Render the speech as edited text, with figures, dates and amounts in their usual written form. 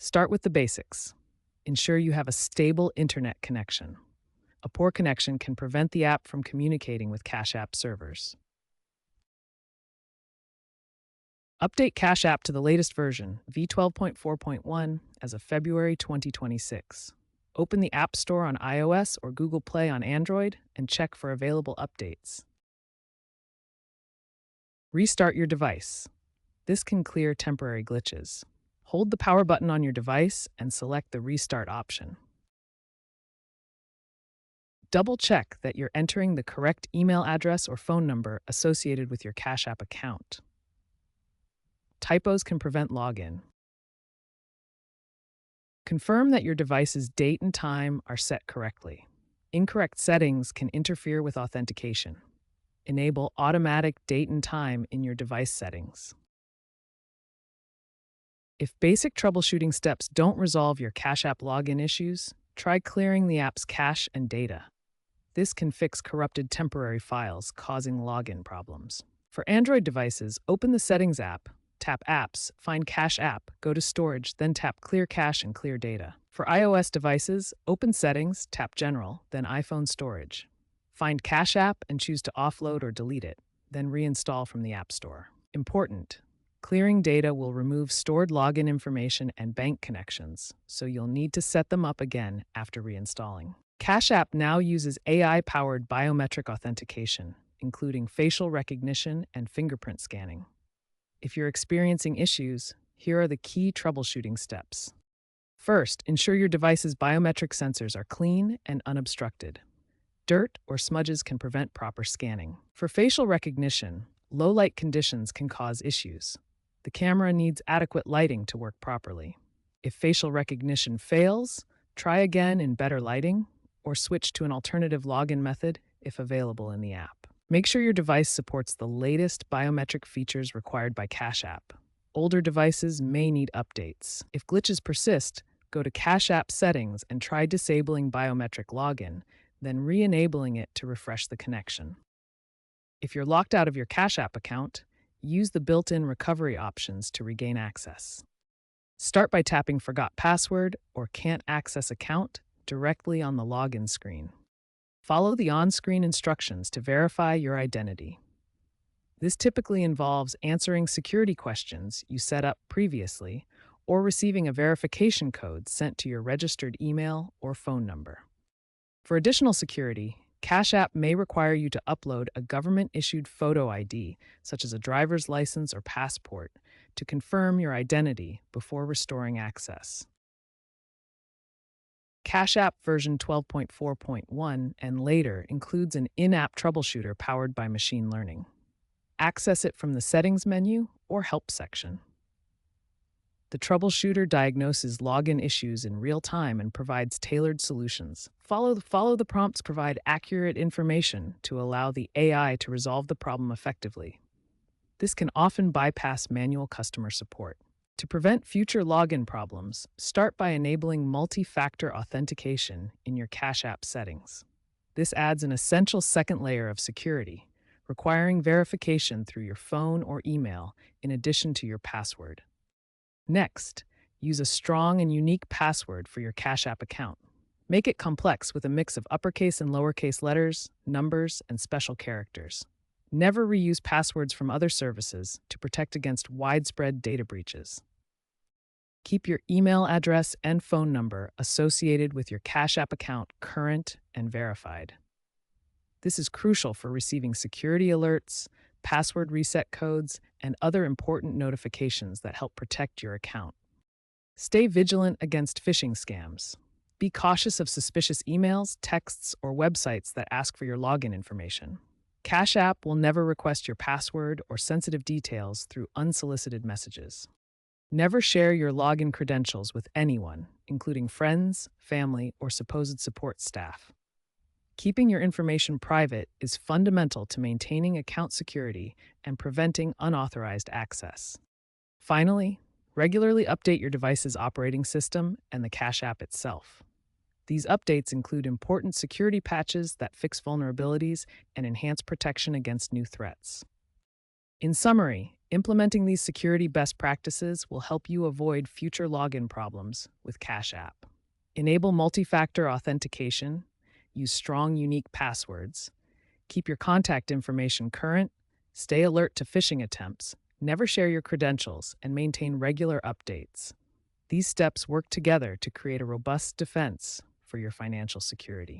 Start with the basics. Ensure you have a stable internet connection. A poor connection can prevent the app from communicating with Cash App servers. Update Cash App to the latest version, v12.4.1, as of February 2026. Open the App Store on iOS or Google Play on Android and check for available updates. Restart your device. This can clear temporary glitches. Hold the power button on your device and select the Restart option. Double-check that you're entering the correct email address or phone number associated with your Cash App account. Typos can prevent login. Confirm that your device's date and time are set correctly. Incorrect settings can interfere with authentication. Enable automatic date and time in your device settings. If basic troubleshooting steps don't resolve your Cash App login issues, try clearing the app's cache and data. This can fix corrupted temporary files causing login problems. For Android devices, open the Settings app, tap Apps, find Cache App, go to Storage, then tap Clear Cache and Clear Data. For iOS devices, open Settings, tap General, then iPhone Storage. Find Cash App and choose to offload or delete it, then reinstall from the App Store. Important: clearing data will remove stored login information and bank connections, so you'll need to set them up again after reinstalling. Cash App now uses AI-powered biometric authentication, including facial recognition and fingerprint scanning. If you're experiencing issues, here are the key troubleshooting steps. First, ensure your device's biometric sensors are clean and unobstructed. Dirt or smudges can prevent proper scanning. For facial recognition, low-light conditions can cause issues. The camera needs adequate lighting to work properly. If facial recognition fails, try again in better lighting or switch to an alternative login method if available in the app. Make sure your device supports the latest biometric features required by Cash App. Older devices may need updates. If glitches persist, go to Cash App settings and try disabling biometric login, then re-enabling it to refresh the connection. If you're locked out of your Cash App account, use the built-in recovery options to regain access. Start by tapping Forgot Password or Can't Access Account directly on the login screen. Follow the on-screen instructions to verify your identity. This typically involves answering security questions you set up previously or receiving a verification code sent to your registered email or phone number. For additional security, Cash App may require you to upload a government-issued photo ID, such as a driver's license or passport, to confirm your identity before restoring access. Cash App version 12.4.1 and later includes an in-app troubleshooter powered by machine learning. Access it from the Settings menu or Help section. The troubleshooter diagnoses login issues in real time and provides tailored solutions. Follow the prompts, provide accurate information to allow the AI to resolve the problem effectively. This can often bypass manual customer support. To prevent future login problems, start by enabling multi-factor authentication in your Cash App settings. This adds an essential second layer of security, requiring verification through your phone or email in addition to your password. Next, use a strong and unique password for your Cash App account. Make it complex with a mix of uppercase and lowercase letters, numbers, and special characters. Never reuse passwords from other services to protect against widespread data breaches. Keep your email address and phone number associated with your Cash App account current and verified. This is crucial for receiving security alerts, password reset codes, and other important notifications that help protect your account. Stay vigilant against phishing scams. Be cautious of suspicious emails, texts, or websites that ask for your login information. Cash App will never request your password or sensitive details through unsolicited messages. Never share your login credentials with anyone, including friends, family, or supposed support staff. Keeping your information private is fundamental to maintaining account security and preventing unauthorized access. Finally, regularly update your device's operating system and the Cash App itself. These updates include important security patches that fix vulnerabilities and enhance protection against new threats. In summary, Implementing these security best practices will help you avoid future login problems with Cash App. Enable multi-factor authentication, use strong, unique passwords, keep your contact information current, stay alert to phishing attempts, never share your credentials, and maintain regular updates. These steps work together to create a robust defense for your financial security.